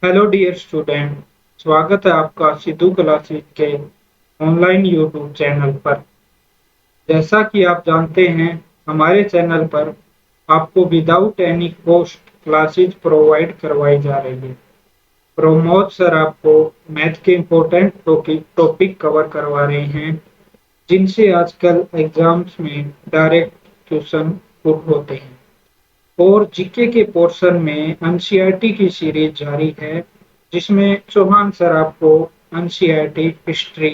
Hello dear student. स्वागत है आपका सिद्धू क्लासेस के ऑनलाइन यूट्यूब चैनल पर। जैसा कि आप जानते हैं, हमारे चैनल पर आपको without any cost classes provide करवाई जा रही है। प्रमोद सर आपको मैथ के इम्पोर्टेंट टॉपिक कवर करवा रहे हैं, जिनसे आजकल एग्जाम्स में डायरेक्ट क्वेश्चन पुट होते हैं। और जीके के पोर्शन में एनसीईआरटी की सीरीज जारी है, जिसमें चौहान सर आपको एनसीईआरटी हिस्ट्री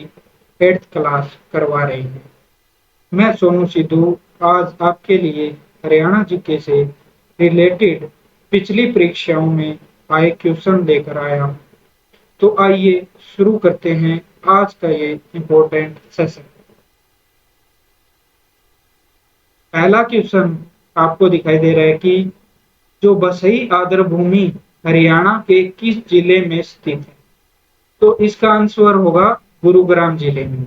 8th क्लास करवा रहे हैं। मैं सोनू सिद्धू आज आपके लिए हरियाणा जीके से रिलेटेड पिछली परीक्षाओं में आए क्वेश्चन लेकर आया हूं। तो आइए शुरू करते हैं आज का ये इम्पोर्टेंट सेशन। पहला क्वेश्चन आपको दिखाई दे रहा है कि जो बसई आर्द्र भूमि हरियाणा के किस जिले में स्थित है? तो इसका आंसर होगा गुरुग्राम जिले में।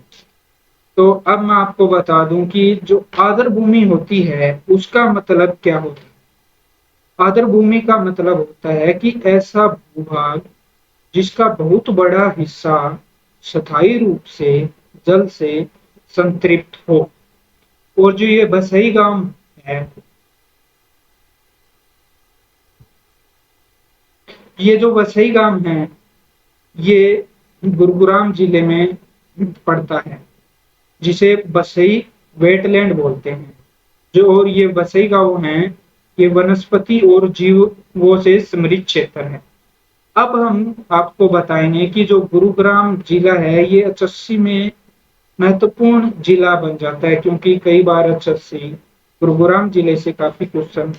तो अब मैं आपको बता दूं कि जो आर्द्र भूमि होती है उसका मतलब क्या होता है। आर्द्र भूमि का मतलब होता है कि ऐसा भूभाग जिसका बहुत बड़ा हिस्सा स्थायी रूप से जल से संतृप्त हो। और जो ये बसई गांव है, ये जो वसई गांव है, ये गुरुग्राम जिले में पड़ता है, जिसे बसई वेटलैंड बोलते हैं। जो और ये बसई गांव है, ये वनस्पति और जीवों से समृद्ध क्षेत्र है। अब हम आपको बताएंगे कि जो गुरुग्राम जिला है, ये एचएससी में महत्वपूर्ण जिला बन जाता है, क्योंकि कई बार एचएससी गुरुग्राम जिले से काफी क्वेश्चन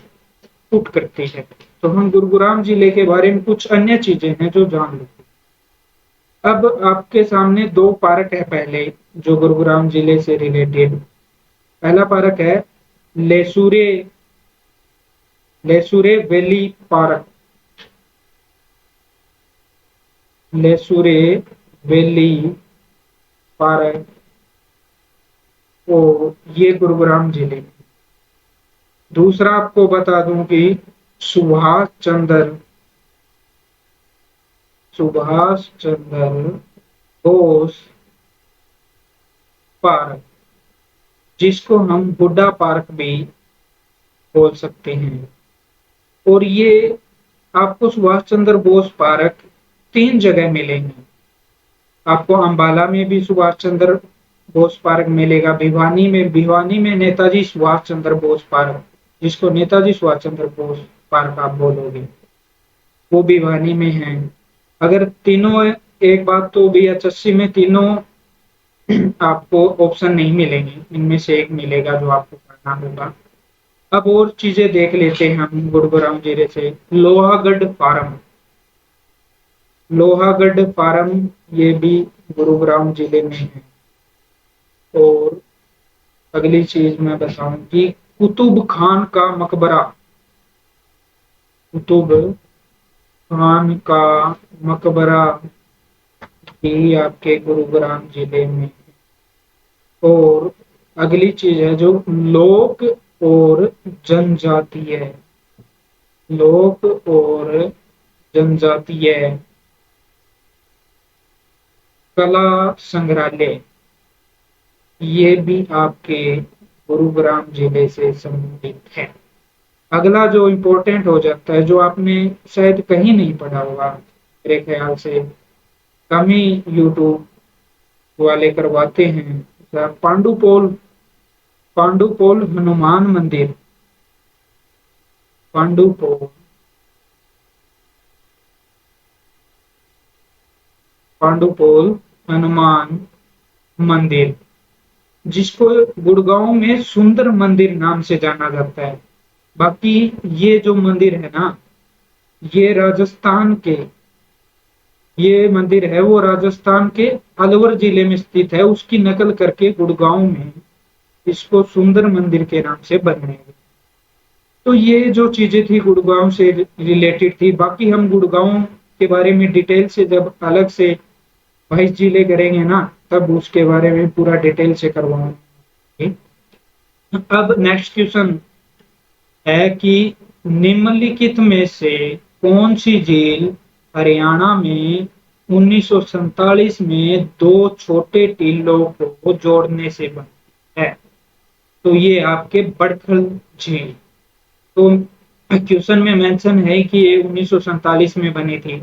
पुट करती है। तो हम गुरुग्राम जिले के बारे में कुछ अन्य चीजें हैं जो जान लेते हैं। अब आपके सामने दो पार्क है पहले, जो गुरुग्राम जिले से रिलेटेड। पहला पार्क है लेसूरे लेसूरे वैली पार्क। लेसूरे वैली पार्क, और ये गुरुग्राम जिले में। दूसरा आपको बता दूं कि सुभाष चंद्र सुभाष चंद्र बोस पार्क, जिसको हम हुड्डा पार्क भी बोल सकते हैं। और ये आपको सुभाष चंद्र बोस पार्क तीन जगह मिलेंगे। आपको अंबाला में भी सुभाष चंद्र बोस पार्क मिलेगा, भिवानी में नेताजी सुभाष चंद्र बोस पार्क, जिसको नेताजी सुभाष चंद्र बोस पार्क आप बोलोगे, वो भिवानी में है। अगर तीनों, एक बात तो बीएचएससी में तीनों आपको ऑप्शन नहीं मिलेंगे, इनमें से एक मिलेगा जो आपको पढ़ना होगा। अब और चीजें देख लेते हैं हम गुरुग्राम जिले से। लोहागढ़ फार्म, लोहागढ़ फार्म ये भी गुरुग्राम जिले में है। और अगली चीज मैं बताऊं कि कुतुब खान का मकबरा, कुतुब खान का मकबरा भी आपके गुरुग्राम जिले में। और अगली चीज है जो लोक और जनजातीय, लोक और जनजातीय कला संग्रहालय, ये भी आपके गुरुग्राम जिले से संबंधित है। अगला जो इम्पोर्टेंट हो जाता है, जो आपने शायद कहीं नहीं पढ़ा होगा, मेरे ख्याल से कम ही यूट्यूब वाले करवाते हैं, पांडुपोल, पांडुपोल हनुमान मंदिर। पांडुपोल, पांडुपोल हनुमान मंदिर, जिसको गुड़गांव में सुंदर मंदिर नाम से जाना जाता है। बाकी ये जो मंदिर है ना, ये राजस्थान के, ये मंदिर है वो राजस्थान के अलवर जिले में स्थित है। उसकी नकल करके गुड़गांव में इसको सुंदर मंदिर के नाम से बनाया गया। तो ये जो चीजें थी गुड़गांव से रिलेटेड थी। बाकी हम गुड़गांव के बारे में डिटेल से जब अलग से 22 जिले करेंगे ना, तब उसके बारे में पूरा डिटेल से करवाऊंगे। अब नेक्स्ट क्वेश्चन है कि निम्नलिखित में से कौन सी झील हरियाणा में 1947 में दो छोटे टीलों को जोड़ने से बनी है। तो ये आपके बड़खल झील। तो क्वेश्चन में मेंशन है कि ये 1947 में बनी थी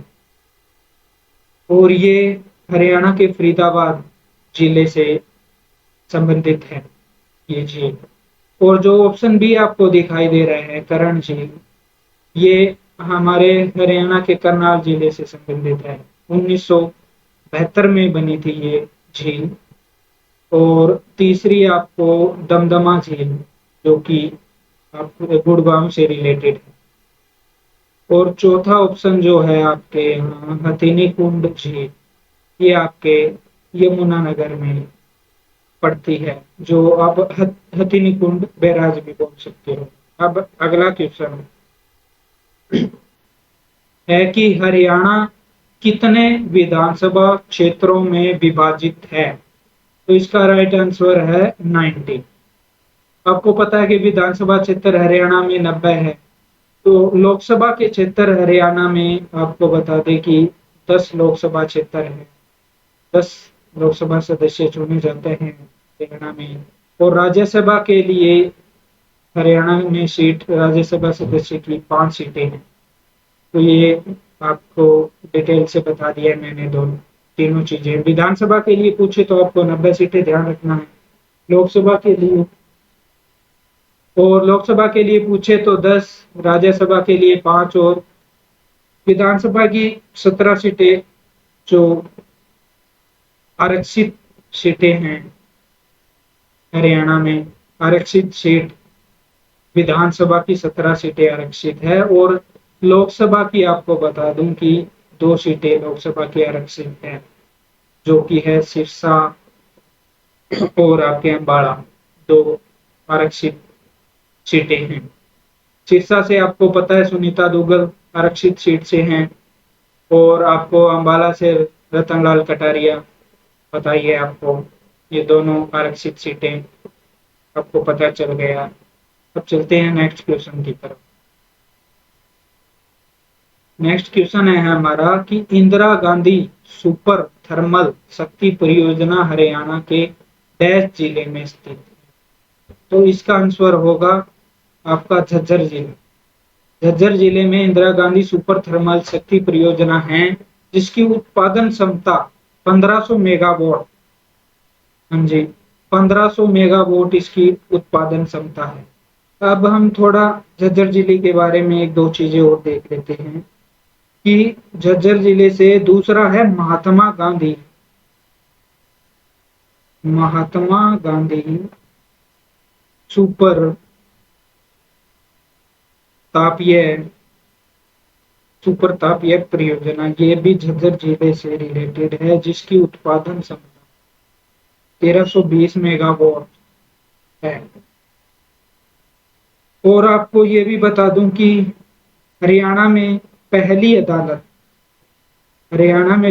और ये हरियाणा के फरीदाबाद जिले से संबंधित है ये झील। और जो ऑप्शन बी आपको दिखाई दे रहा है करण झील, ये हमारे हरियाणा के करनाल जिले से संबंधित है। 1972 में बनी थी ये झील। और तीसरी आपको दमदमा झील, जो कि आपके गुड़गांव से रिलेटेड है। और चौथा ऑप्शन जो है आपके यहाँ हथिनी कुंड झील, ये आपके यमुनानगर में पड़ती है, जो आप हथिनी कुंड बैराज भी बोल सकते हो। अब अगला क्वेश्चन है कि हरियाणा कितने विधानसभा क्षेत्रों में विभाजित है? तो इसका राइट आंसर है 90। आपको पता है कि विधानसभा क्षेत्र हरियाणा में 90 है। तो लोकसभा के क्षेत्र हरियाणा में आपको बता दें कि 10 लोकसभा क्षेत्र है। 10 लोकसभा सदस्य चुने जाते हैं हरियाणा में। और राज्यसभा के लिए हरियाणा में सीट राज्यसभा सदस्य की 5 सीटें हैं। तो ये आपको डिटेल से बता दिया मैंने दोनों तीनों चीजें। विधानसभा के लिए पूछे तो आपको 90 सीटें ध्यान रखना है। लोकसभा के लिए और लोकसभा के लिए पूछे तो 10, राज्यसभा के लिए 5 और विधानसभा की 17 सीटें जो आरक्षित सीटें हैं हरियाणा में। आरक्षित सीट विधानसभा की 17 सीटें आरक्षित है और लोकसभा की आपको बता दूं कि 2 सीटें लोकसभा की आरक्षित है, जो कि है सिरसा और आपके अम्बाड़ा। 2 आरक्षित सीटें हैं। सिरसा से आपको पता है सुनीता दुग्गल आरक्षित सीट से हैं और आपको अम्बाला से रतनलाल कटारिया पता ही है आपको। ये दोनों आरक्षित सीटें आपको पता चल गया। अब चलते हैं नेक्स्ट क्वेश्चन की तरफ। नेक्स्ट क्वेश्चन है हमारा कि इंदिरा गांधी सुपर थर्मल शक्ति परियोजना हरियाणा के डैश जिले में स्थित है। तो इसका आंसर होगा आपका झज्जर जिला। झज्जर जिले में इंदिरा गांधी सुपर थर्मल शक्ति परियोजना है, जिसकी उत्पादन क्षमता 1500 मेगावाट। हाँ जी, 1500 मेगावाट इसकी उत्पादन क्षमता है। अब हम थोड़ा झज्जर जिले के बारे में एक दो चीजें और देख लेते हैं कि झज्जर जिले से दूसरा है महात्मा गांधी सुपर तापीय सुपर तापीय परियोजना। ये भी झज्जर जिले से रिलेटेड है, जिसकी उत्पादन क्षमता 1320 मेगावाट है। और आपको ये भी बता दूं कि हरियाणा में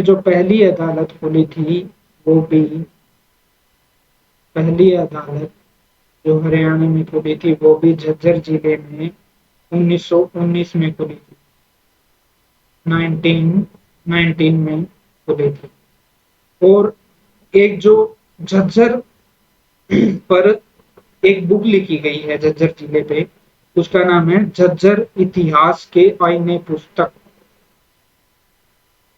जो पहली अदालत खुली थी, वो भी पहली अदालत जो हरियाणा में खुली थी वो भी झज्जर जिले में 1919 में खुली थी। 1919 में खुली थी। और एक जो झज्जर पर एक बुक लिखी गई है झज्जर जिले पे, उसका नाम है झज्जर इतिहास के आईने पुस्तक।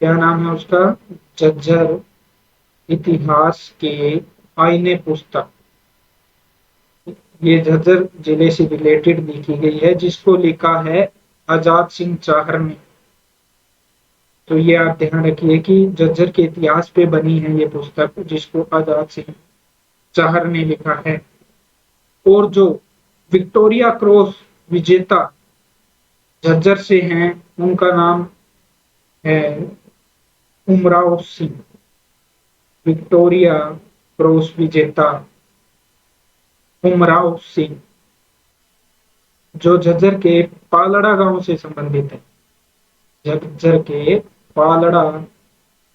क्या नाम है उसका? झज्जर इतिहास के आईने पुस्तक। ये झज्जर जिले से रिलेटेड लिखी गई है, जिसको लिखा है आजाद सिंह चाहर ने। तो ये आप ध्यान रखिए कि झज्जर के इतिहास पे बनी है ये पुस्तक, जिसको आजाद सिंह चाहर ने लिखा है। और जो विक्टोरिया क्रॉस विजेता झज्जर से हैं, उनका नाम है उमराव सिंह। विक्टोरिया क्रॉस विजेता उमराव सिंह, जो झज्जर के पालड़ा गांव से संबंधित है। झज्जर के पालड़ा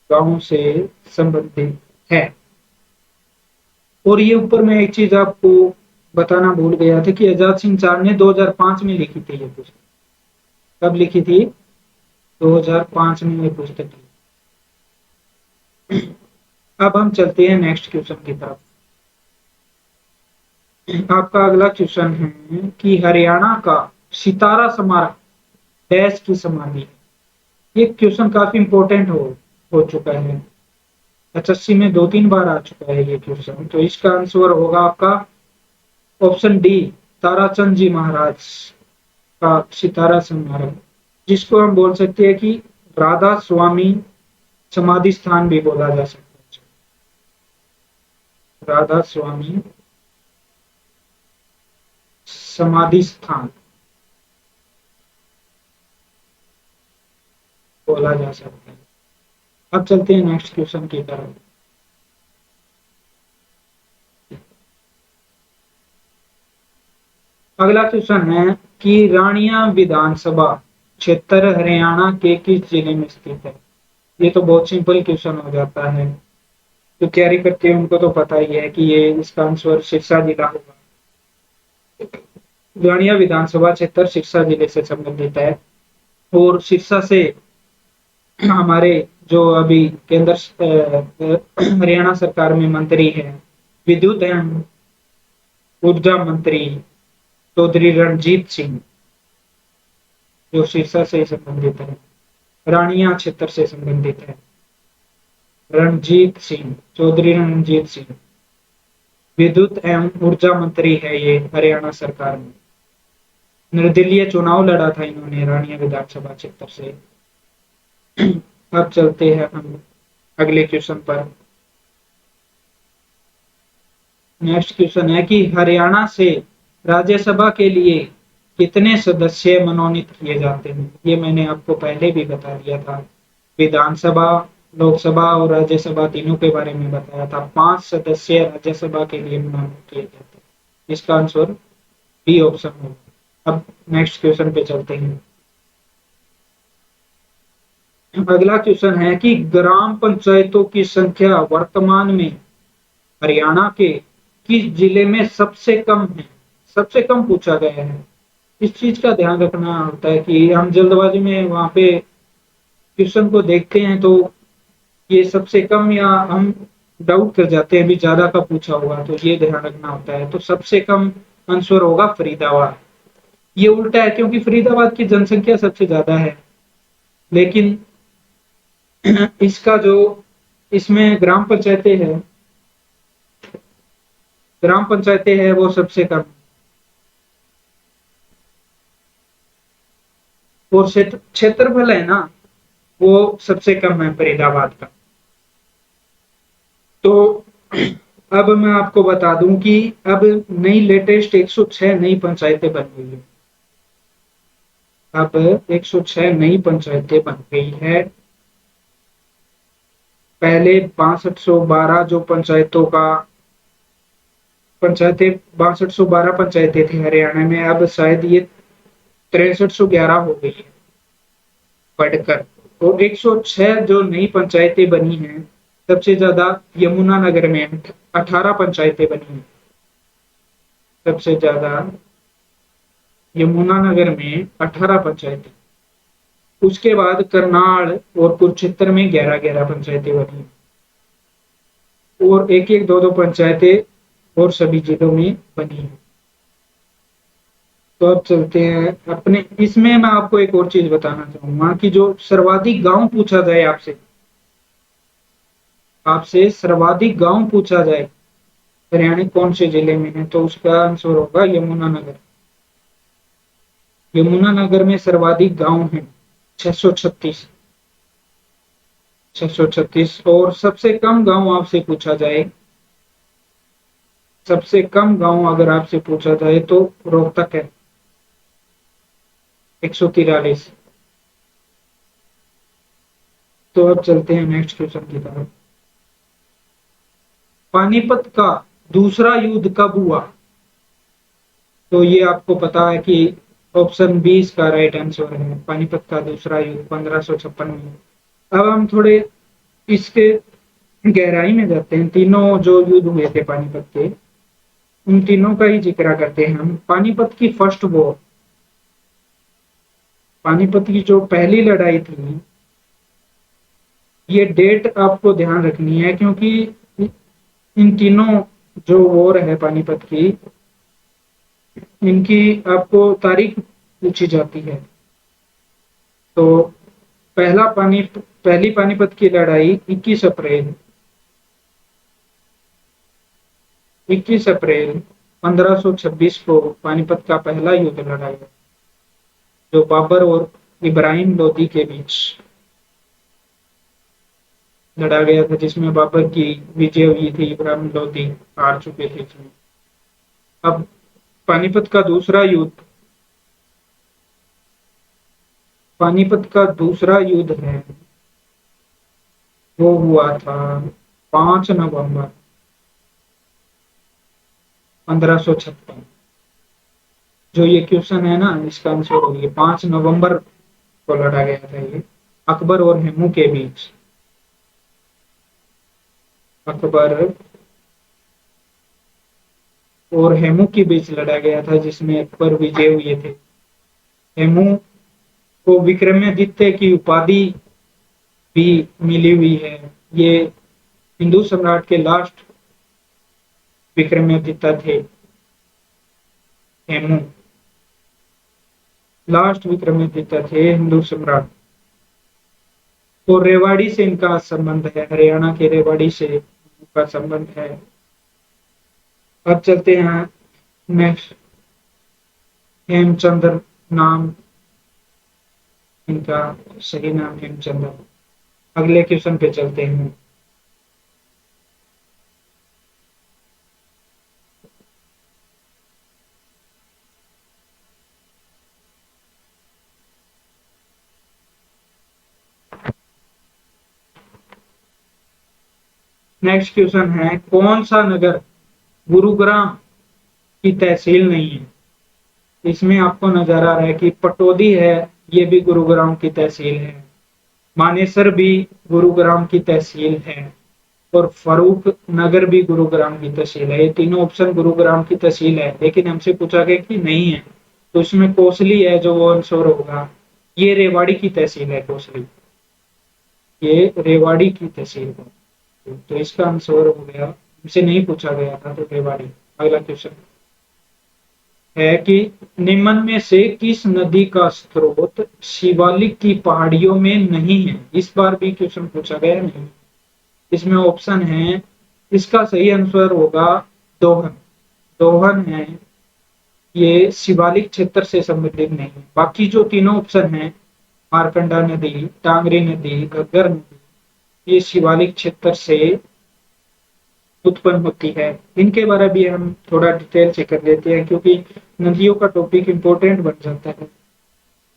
गांव से संबंधित है। और ये ऊपर में एक चीज आपको बताना भूल गया था कि आजाद सिंह चाहर ने 2005 में लिखी थी ये पुस्तक। कब लिखी थी? 2005 में ये पुस्तक थी। अब हम चलते हैं नेक्स्ट क्वेश्चन की तरफ। आपका अगला क्वेश्चन है कि हरियाणा का सितारा स्मारक डैश की समाधि है। ये क्वेश्चन काफी इंपॉर्टेंट हो चुका है। एचएससी में 2-3 बार आ चुका है ये क्वेश्चन। तो इसका आंसर होगा आपका ऑप्शन डी, ताराचंद जी महाराज का सितारा स्मारक, जिसको हम बोल सकते हैं कि राधा स्वामी समाधि स्थान भी बोला जा सकता है। राधा स्वामी समाधि स्थान बोला जा सकता है। अब चलते हैं नेक्स्ट क्वेश्चन की तरफ। अगला क्वेश्चन है कि रानिया विधानसभा क्षेत्र हरियाणा के किस जिले में स्थित है। ये तो बहुत सिंपल क्वेश्चन हो जाता है, जो कैरी करते हैं उनको तो पता ही है कि ये इसका आंसर सिरसा जिला होगा। रानिया विधानसभा क्षेत्र सिरसा जिले से संबंधित है। और सिरसा से हमारे जो अभी केंद्र हरियाणा सरकार में मंत्री है, विद्युत एवं ऊर्जा मंत्री चौधरी रणजीत सिंह, जो सिरसा से संबंधित है, रानिया क्षेत्र से संबंधित है। रणजीत सिंह, चौधरी रणजीत सिंह विद्युत एवं ऊर्जा मंत्री है ये हरियाणा सरकार में। निर्दलीय चुनाव लड़ा था इन्होंने रानिया विधानसभा क्षेत्र से। अब चलते हैं हम अगले क्वेश्चन पर। नेक्स्ट क्वेश्चन है कि हरियाणा से राज्यसभा के लिए कितने सदस्य मनोनीत किए जाते हैं। ये मैंने आपको पहले भी बता दिया था। विधानसभा, लोकसभा और राज्यसभा तीनों के बारे में बताया था। 5 सदस्य राज्यसभा के लिए मनोनीत किए जाते हैं। इसका आंसर बी ऑप्शन होगा। अब नेक्स्ट क्वेश्चन पे चलते हैं। अगला क्वेश्चन है कि ग्राम पंचायतों की संख्या वर्तमान में हरियाणा के किस जिले में सबसे कम है। सबसे कम पूछा गया है। इस चीज का ध्यान रखना होता है कि हम जल्दबाजी में वहां पे क्वेश्चन को देखते हैं तो ये सबसे कम, या हम डाउट कर जाते हैं भी ज्यादा का पूछा होगा, तो ये ध्यान रखना होता है। तो सबसे कम आंसर होगा फरीदाबाद। ये उल्टा है क्योंकि फरीदाबाद की जनसंख्या सबसे ज्यादा है, लेकिन इसका जो इसमें ग्राम पंचायतें है वो सबसे कम। और क्षेत्रफल है ना, वो सबसे कम है फरीदाबाद का। तो अब मैं आपको बता दूं कि अब नई लेटेस्ट 106 नई पंचायतें बन गई है। अब 106 नई पंचायतें बन गई है। पहले 6212 जो पंचायतें 6212 पंचायतें थी हरियाणा में, अब शायद ये 6311 हो गई है बढ़कर। और 106 जो नई पंचायतें बनी हैं, सबसे ज्यादा यमुनानगर में 18 पंचायतें बनी हैं। सबसे ज्यादा यमुनानगर में 18 पंचायतें। उसके बाद करनाल और कुरुक्षेत्र में 11-11 पंचायतें बनी और एक एक दो दो पंचायतें और सभी जिलों में बनी है। तो अब चलते हैं अपने, इसमें मैं आपको एक और चीज बताना चाहूंगा कि जो सर्वाधिक गांव पूछा जाए आपसे, सर्वाधिक गांव पूछा जाए हरियाणा कौन से जिले में है, तो उसका आंसर होगा यमुनानगर। यमुनानगर में सर्वाधिक गांव है 636। 636। और सबसे कम गांव आपसे पूछा जाए, सबसे कम गांव अगर आपसे पूछा जाए तो रोहतक है 143। तो अब चलते हैं नेक्स्ट क्वेश्चन की तरफ। पानीपत का दूसरा युद्ध कब हुआ। तो ये आपको पता है कि ऑप्शन बी इसका राइट आंसर है। पानीपत का दूसरा युद्ध 1556 में। अब हम थोड़े इसके गहराई में जाते हैं। तीनों जो युद्ध हुए थे पानीपत के, उन तीनों का ही जिक्र करते हैं हम। पानीपत की फर्स्ट वॉर पानीपत की जो पहली लड़ाई थी, ये डेट आपको ध्यान रखनी है क्योंकि इन तीनों जो वॉर है पानीपत की, इनकी आपको तारीख पूछी जाती है। तो पहली पानीपत की लड़ाई 21 अप्रैल 1526 को पानीपत का पहला युद्ध लड़ा गया, जो बाबर और इब्राहिम लोदी के बीच लड़ा गया था, जिसमें बाबर की विजय हुई थी, इब्राहिम लोदी हार चुके थे इसमें। अब पानीपत का दूसरा युद्ध पानीपत का दूसरा युद्ध है, वो हुआ था 5 नवंबर 1556। जो ये क्वेश्चन है ना, इसका आंसर होगी 5 नवंबर को लड़ा गया था ये, अकबर और हेमू के बीच। अकबर और हेमू के बीच लड़ा गया था, जिसमें अकबर विजय हुए थे। हेमू को विक्रमादित्य की उपाधि भी मिली हुई है। ये हिंदू सम्राट के लास्ट विक्रमादित्य थे। हेमू लास्ट विक्रमादित्य थे हिंदू सम्राट। और रेवाड़ी से इनका संबंध है, हरियाणा के रेवाड़ी से इनका संबंध है। अब चलते हैं नेक्स्ट। हेमचंद्र नाम, इनका सही नाम हेमचंद्र। अगले क्वेश्चन पे चलते हैं। नेक्स्ट क्वेश्चन है, कौन सा नगर गुरुग्राम की तहसील नहीं है? इसमें आपको नजर आ रहा है कि पटौदी है, ये भी गुरुग्राम की तहसील है। मानेसर भी गुरुग्राम की तहसील है, और फरूख नगर भी गुरुग्राम की तहसील है। ये तीनों ऑप्शन गुरुग्राम की तहसील है, लेकिन हमसे पूछा गया कि नहीं है, तो इसमें कोसली है जो वो आंसर होगा। ये रेवाड़ी की तहसील है कोसली, ये रेवाड़ी की तहसील है। तो इसका आंसर हो गया, हमसे नहीं पूछा गया था तो रेवाड़ी। अगला क्वेश्चन है कि निम्न में से किस नदी का स्रोत शिवालिक की पहाड़ियों में नहीं है? इस बार भी क्वेश्चन पूछा गया नहीं। इसमें ऑप्शन है, इसका सही आंसर होगा दोहन। दोहन है, ये शिवालिक क्षेत्र से संबंधित नहीं है। बाकी जो तीनों ऑप्शन है, मारकंडा नदी, टांगरी नदी, घग्गर नदी, ये शिवालिक क्षेत्र से उत्पन्न होती है। इनके बारे में भी हम थोड़ा डिटेल से कर लेते हैं, क्योंकि नदियों का टॉपिक इंपॉर्टेंट बन जाता है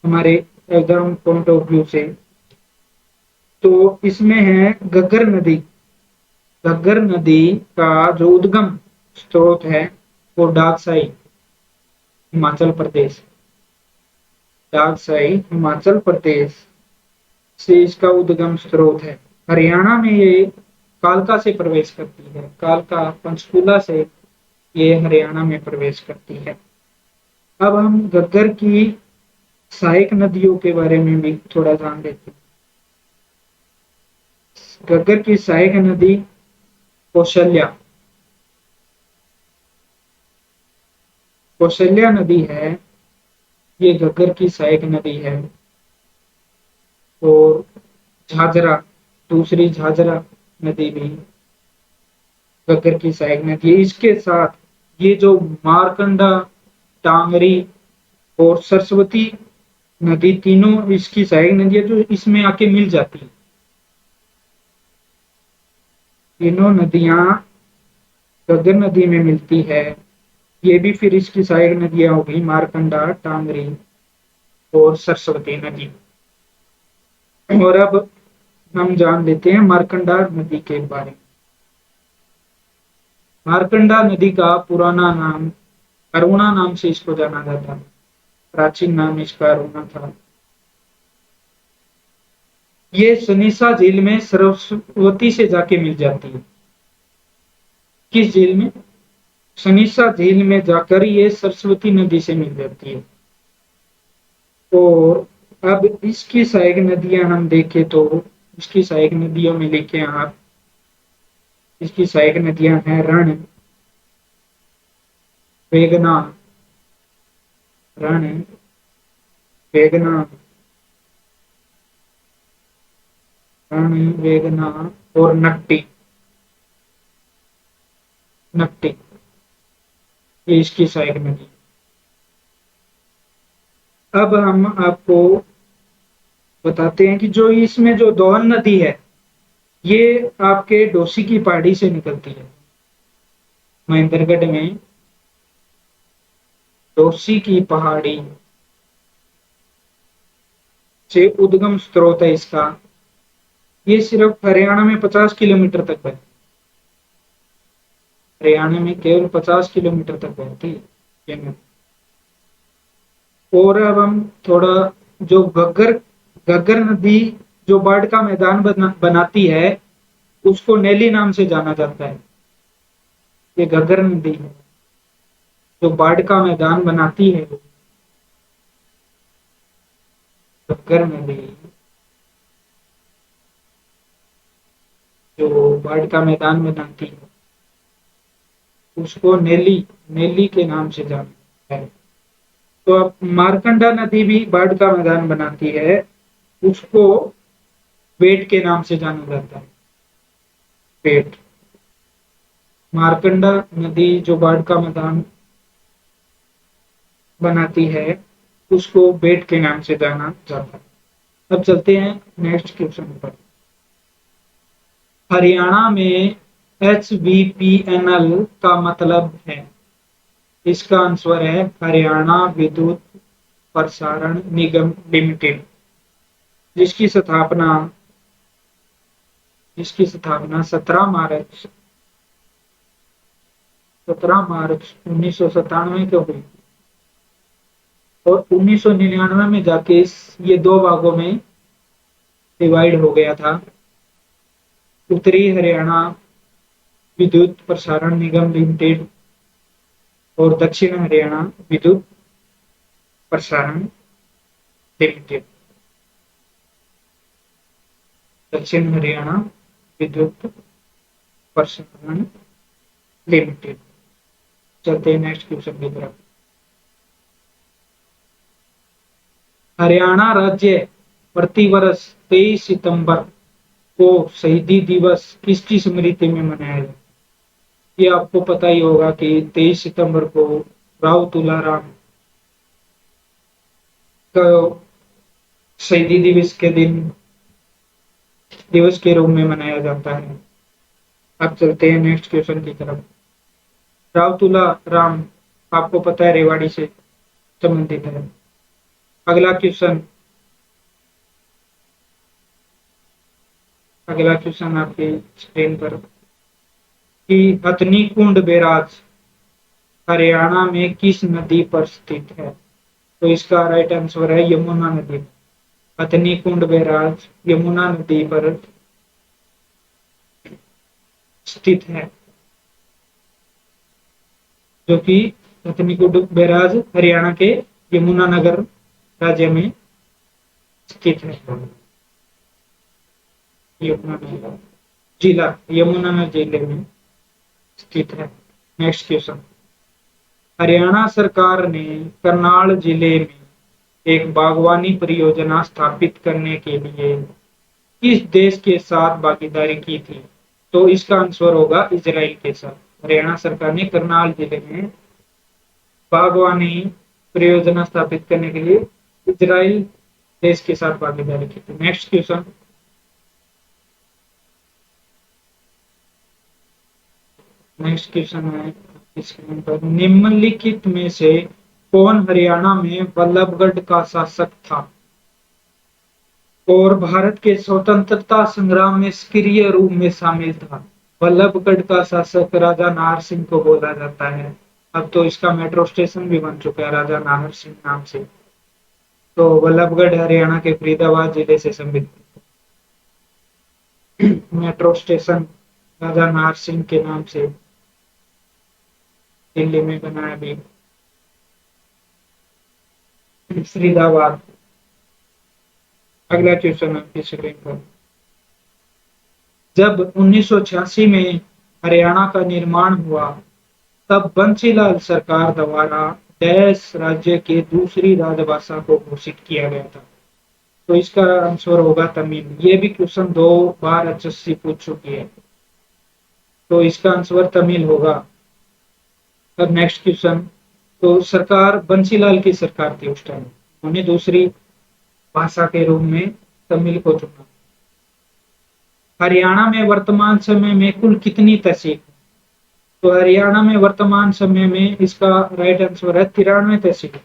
हमारे एग्जाम पॉइंट ऑफ व्यू से। तो इसमें है घग्गर नदी। घग्गर नदी का जो उद्गम स्रोत है वो डागसाई, हिमाचल प्रदेश। डागसाई हिमाचल प्रदेश से इसका उद्गम स्रोत है। हरियाणा में ये कालका से प्रवेश करती है, कालका पंचकूला से ये हरियाणा में प्रवेश करती है। अब हम घग्गर की सहायक नदियों के बारे में भी थोड़ा जान लेते हैं। घग्गर की सहायक नदी कौशल्या, कौशल्या नदी है, ये घग्गर की सहायक नदी है। और झाझरा, दूसरी झाझरा नदी भी घग्गर की सहायक नदी है। इसके साथ ये जो मारकंडा, टांगरी और सरस्वती नदी, तीनों इसकी सहायक नदी है, जो इसमें आके मिल जाती है। तीनों नदियां घग्गर नदी में मिलती है। ये भी फिर इसकी सहायक नदियां होगी, मारकंडा, टांगरी और सरस्वती नदी। और अब हम जान लेते हैं मारकंडा नदी के बारे में। मारकंडा नदी का पुराना नाम अरुणा नाम से इसको जाना जाता है। प्राचीन नाम इसका अरुणा था। ये सनीसा झील में सरस्वती से जाके मिल जाती है। किस झील में? सनीसा झील में जाकर ये सरस्वती नदी से मिल जाती है। और अब इसकी सहायक नदियां हम देखें तो इसकी सहायक नदियों में लिखे आप, इसकी सहायक नदियां हैं रण, वेगना, रण, वेगना, रण, वेगना और नकटी, नकटी, ये इसकी सहायक नदी। अब हम आपको बताते हैं कि जो इसमें जो दोहन नदी है ये आपके डोसी की पहाड़ी से निकलती है। महेंद्रगढ़ में डोसी की पहाड़ी से उद्गम स्रोत है इसका। ये सिर्फ हरियाणा में 50 किलोमीटर तक है, हरियाणा में केवल 50 किलोमीटर तक बहती है ये नदी। और अब हम थोड़ा जो घग्गर नदी जो बाढ़ का मैदान बनाती है उसको नैली नाम से जाना जाता है। ये घग्गर नदी है जो बाढ़ का मैदान बनाती है, घग्गर नदी जो बाढ़ का मैदान बनाती है उसको नेली, नेली के नाम से जाना जाता है। तो अब मारकंडा नदी भी बाढ़ का मैदान बनाती है, उसको पेट के नाम से जाना जाता है, पेट। मारकंडा नदी जो बाढ़ का मैदान बनाती है उसको बेट के नाम से जाना जाता है। अब चलते हैं नेक्स्ट क्वेश्चन पर। हरियाणा में HVPNL का मतलब है, इसका आंसर है हरियाणा विद्युत प्रसारण निगम लिमिटेड, जिसकी स्थापना जिसकी स्थापना 17 मार्च 1997 को हुई और 1999 में जाके ये दो भागों में डिवाइड हो गया था। उत्तरी हरियाणा विद्युत प्रसारण निगम लिमिटेड और दक्षिण हरियाणा विद्युत प्रसारण लिमिटेड, दक्षिण हरियाणा विद्युत प्रसारण लिमिटेड। चलते हैं नेक्स्ट क्वेश्चन की तरफ। हरियाणा राज्य प्रतिवर्ष 23 सितंबर को शहीदी दिवस किसकी स्मृति में मनाया जाता है? ये आपको पता ही होगा कि 23 सितंबर को राव तुलाराम का शहीदी दिवस के रूप में मनाया जाता है। अब चलते हैं नेक्स्ट क्वेश्चन की तरफ। राव तुलाराम आपको पता है रेवाड़ी से संबंधित है। अगला क्वेश्चन आपकी स्क्रीन पर कि हथनी कुंड बैराज हरियाणा में किस नदी पर स्थित है? तो इसका राइट आंसर है यमुना नदी। हथनी कुंड बैराज यमुना नदी पर स्थित है, जो कि हथनी कुंड बैराज हरियाणा के यमुनानगर राज्य में स्थित है। यमुनानगर जिला, यमुनानगर जिले में स्थित है। Next question. हरियाणा सरकार ने करनाल जिले में एक बागवानी परियोजना स्थापित करने के लिए किस देश के साथ भागीदारी की थी? तो इसका आंसर होगा इजराइल के साथ। हरियाणा सरकार ने करनाल जिले में बागवानी परियोजना स्थापित करने के लिए इजराइल देश के साथ भागीदारी की थी। Next question. नेक्स्ट क्वेश्चन है स्क्रीन पर, निम्नलिखित में से कौन हरियाणा में बल्लभगढ़ का शासक था और भारत के स्वतंत्रता संग्राम में सक्रिय रूप में शामिल था? बल्लभगढ़ का शासक राजा नाहर सिंह को बोला जाता है। अब तो इसका मेट्रो स्टेशन भी बन चुका है राजा नाहर सिंह नाम से। तो बल्लभगढ़ हरियाणा के फरीदाबाद जिले से संबंधित मेट्रो स्टेशन राजा नाहर सिंह के नाम से दिल्ली में बनाया भी। फरीदाबाद अगला क्वेश्चन आपकी स्क्रीन पर। जब 1986 में हरियाणा का निर्माण हुआ, तब बंसीलाल सरकार द्वारा डैश राज्य के दूसरी राजभाषा को घोषित किया गया था। तो इसका आंसर होगा तमिल। ये भी क्वेश्चन 2 बार एचएससी पूछ चुकी है, तो इसका आंसर तमिल होगा। अब नेक्स्ट क्वेश्चन। तो सरकार बंसीलाल की सरकार थी उस टाइम, उन्हें दूसरी भाषा के रूप में तमिल को चुना। हरियाणा में वर्तमान समय में कुल कितनी तहसील? तो हरियाणा में वर्तमान समय में इसका राइट आंसर है 93 तहसील।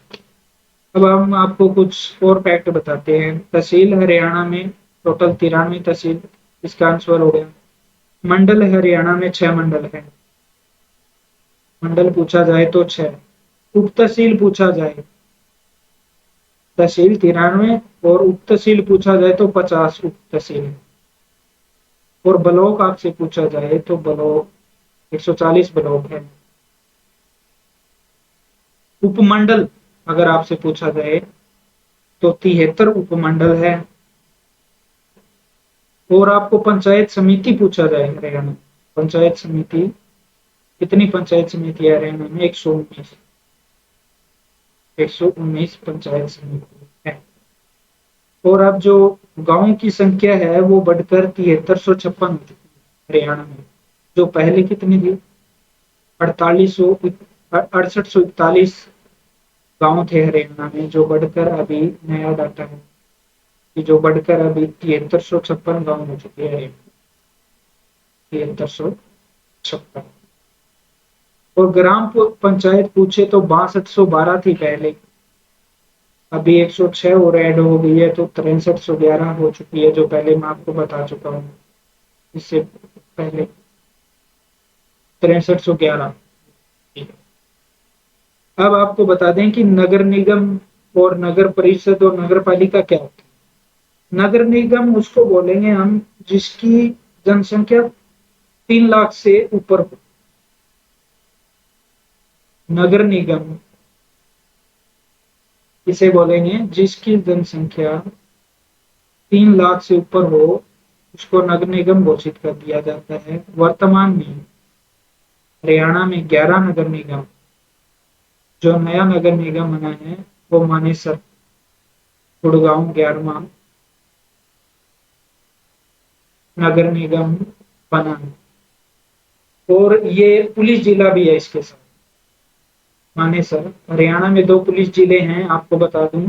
अब हम आपको कुछ और फैक्ट बताते हैं। तहसील हरियाणा में टोटल 93 तहसील, इसका आंसर हो गया। मंडल हरियाणा में 6 मंडल है। मंडल पूछा जाए तो 6। उप तहसील पूछा जाए, तहसील 93 और उप तहसील पूछा जाए तो 50 उप तहसील है। और ब्लॉक आपसे पूछा जाए तो ब्लॉक 140 ब्लॉक है। उपमंडल अगर आपसे पूछा जाए तो 73 उपमंडल है। और आपको पंचायत समिति पूछा जाए हरियाणा, पंचायत समिति कितनी पंचायत समिति है हरियाणा में? 119। 119 पंचायत समिति है। और अब जो गांव की संख्या है वो बढ़कर 7356 हो चुकी है हरियाणा में। जो पहले कितनी थी? 6841 गांव थे हरियाणा में, जो बढ़कर अभी नया डाटा है कि जो बढ़कर अभी 7356 गांव हो चुके हैं। 7356। और ग्राम पंचायत पूछे तो 6212 थी पहले, अभी 106 और ऐड हो गई है तो 6311 हो चुकी है, जो पहले मैं आपको बता चुका हूँ इससे पहले। 6311। अब आपको बता दें कि नगर निगम और नगर परिषद और नगर पालिका क्या होता है। नगर निगम उसको बोलेंगे हम जिसकी जनसंख्या 3 लाख से ऊपर हो। नगर निगम इसे बोलेंगे जिसकी जनसंख्या 3 लाख से ऊपर हो, उसको नगर निगम घोषित कर दिया जाता है। वर्तमान में हरियाणा में 11 नगर निगम, जो नया नगर निगम बना है वो मानेसर, गुड़गांव 11वां नगर निगम बना है। और ये पुलिस जिला भी है इसके साथ, मानेसर। हरियाणा में 2 पुलिस जिले हैं, आपको बता दूं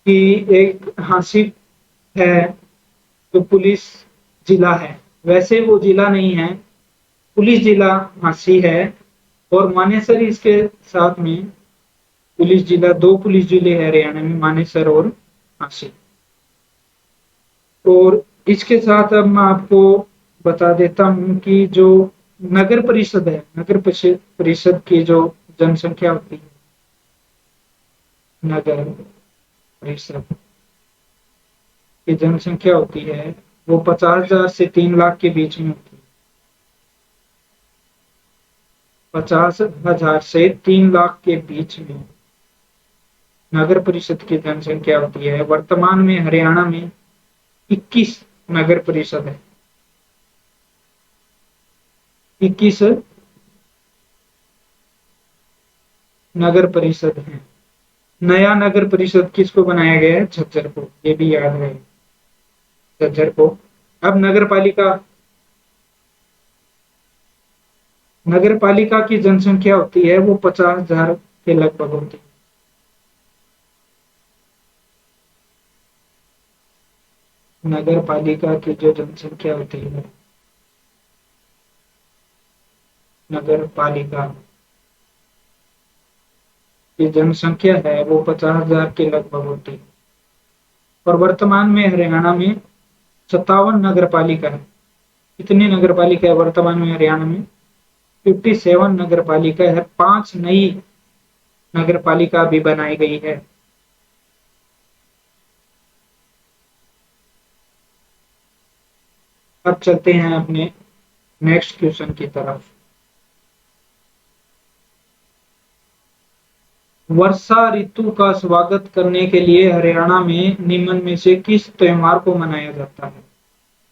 कि एक हासिल है जो पुलिस जिला है, वैसे वो जिला नहीं है, पुलिस जिला हांसी है। और मानेसर इसके साथ में पुलिस जिला, 2 पुलिस जिले हैं हरियाणा में, मानेसर और हांसी। और इसके साथ अब मैं आपको बता देता हूँ कि जो नगर परिषद है, नगर परिषद की जो जनसंख्या होती है, नगर परिषद की जनसंख्या होती है वो 50,000 से 3 लाख के बीच में होती है। 50,000 से 3 लाख के बीच में नगर परिषद की जनसंख्या होती है। वर्तमान में हरियाणा में 21 नगर परिषद है। 21 नगर परिषद है। नया नगर परिषद किसको बनाया गया है? झज्जर को, ये भी याद रहे, झज्जर को। अब नगर पालिका की जनसंख्या होती है वो 50,000 के लगभग होती है। नगर पालिका की जो जनसंख्या होती है, नगर पालिका की जनसंख्या है वो 50,000 के लगभग होती है। और वर्तमान में हरियाणा में 57 नगर पालिका है। कितनी नगर पालिका है वर्तमान में हरियाणा में? 57 नगर पालिका है। 5 नई नगर पालिका भी बनाई गई है। अब चलते हैं अपने नेक्स्ट क्वेश्चन की तरफ। वर्षा ऋतु का स्वागत करने के लिए हरियाणा में निम्न में से किस त्योहार को मनाया जाता है?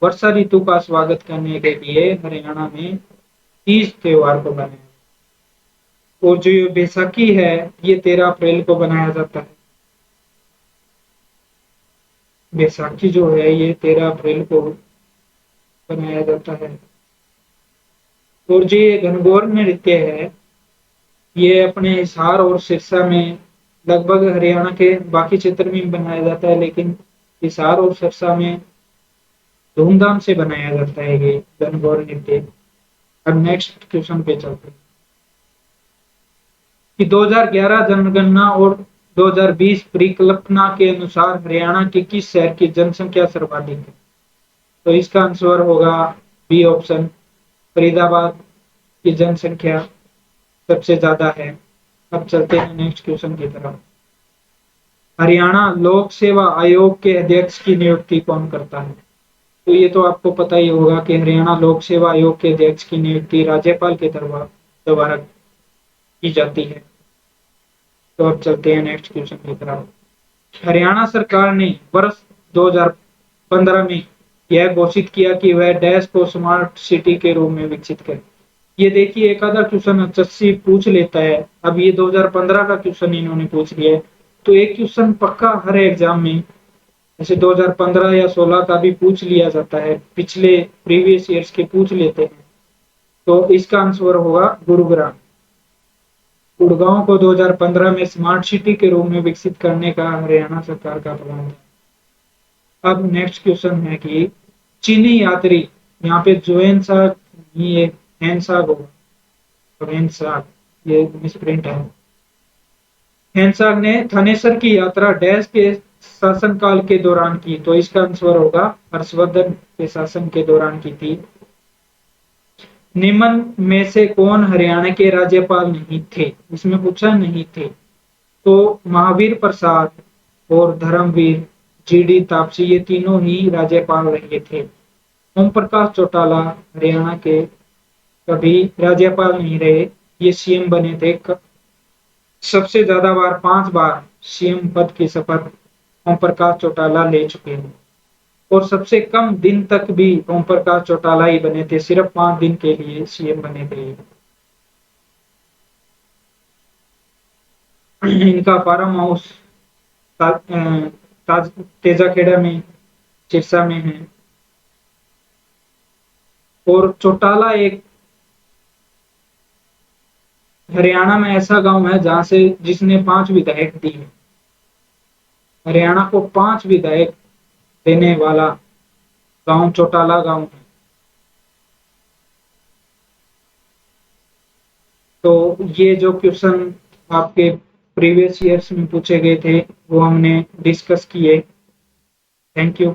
वर्षा ऋतु का स्वागत करने के लिए हरियाणा में तीज त्योहार को मनाया, और जो ये बैसाखी है ये 13 अप्रैल को मनाया जाता है। बैसाखी जो है ये 13 अप्रैल को मनाया जाता है। और जो ये घनघोर नृत्य है ये अपने हिसार और सिरसा में, लगभग हरियाणा के बाकी क्षेत्र में बनाया जाता है, लेकिन हिसार और सिरसा में धूमधाम से बनाया जाता है ये घनघोर नृत्य। अब नेक्स्ट क्वेश्चन पे चलते हैं कि 2011 जनगणना और 2020 परिकल्पना के अनुसार हरियाणा के किस शहर की जनसंख्या सर्वाधिक है? तो इसका आंसर होगा बी ऑप्शन, फरीदाबाद की जनसंख्या सबसे ज्यादा है। अब चलते हैं नेक्स्ट क्वेश्चन की तरफ। हरियाणा लोक सेवा आयोग के अध्यक्ष की नियुक्ति कौन करता है? तो ये तो आपको पता ही होगा कि हरियाणा लोक सेवा आयोग के अध्यक्ष की नियुक्ति राज्यपाल के द्वारा की जाती है। तो अब चलते हैं नेक्स्ट क्वेश्चन की तरफ। हरियाणा सरकार ने वर्ष 2015 में यह घोषित किया कि वह डैश को स्मार्ट सिटी के रूप में विकसित करे। ये देखिए एक आधा क्वेश्चन एचएससी पूछ लेता है। अब ये 2015 का क्वेश्चन इन्होंने पूछ लिया है, तो एक क्वेश्चन पक्का हर एग्जाम में जैसे 2015 या 16 का भी पूछ लिया जाता है, पिछले प्रीवियस ईयर्स के पूछ लेते हैं। तो इसका आंसर होगा गुरुग्राम। गुड़गांव को 2015 में स्मार्ट सिटी के रूप में विकसित करने का हरियाणा सरकार का प्लान है। अब नेक्स्ट क्वेश्चन है कि चीनी यात्री, यहाँ पे जोएन साग ये हैंसाग होगा, हैंसाग ये मिसप्रिंट है। हैंसाग ने थानेसर की यात्रा डैश के शासनकाल के दौरान की, तो इसका आंसर होगा हर्षवर्धन के शासन के दौरान की थी। निम्न में से कौन हरियाणा के राज्यपाल नहीं थे? इसमें पूछा नहीं थे, तो महावीर प्रसाद और धर्मवीर जीडी तापसी ये तीनों ही राज्यपाल रहे थे। ओम प्रकाश चौटाला हरियाणा के कभी राज्यपाल नहीं रहे, ये सीएम बने थे। सबसे ज्यादा बार 5 बार सीएम पद की शपथ ओम प्रकाश चौटाला ले चुके हैं, और सबसे कम दिन तक भी ओम प्रकाश चौटाला ही बने थे, सिर्फ 5 दिन के लिए सीएम बने थे। इनका फार्म हाउस तेजाखेड़ा में, सिरसा में है। और चौटाला एक हरियाणा में ऐसा गांव है जहां से जिसने 5 विधायक दी है। हरियाणा को 5 विधायक देने वाला गांव चौटाला गांव है। तो ये जो क्वेश्चन आपके प्रीवियस ईयर्स में पूछे गए थे वो हमने डिस्कस किए। Thank you.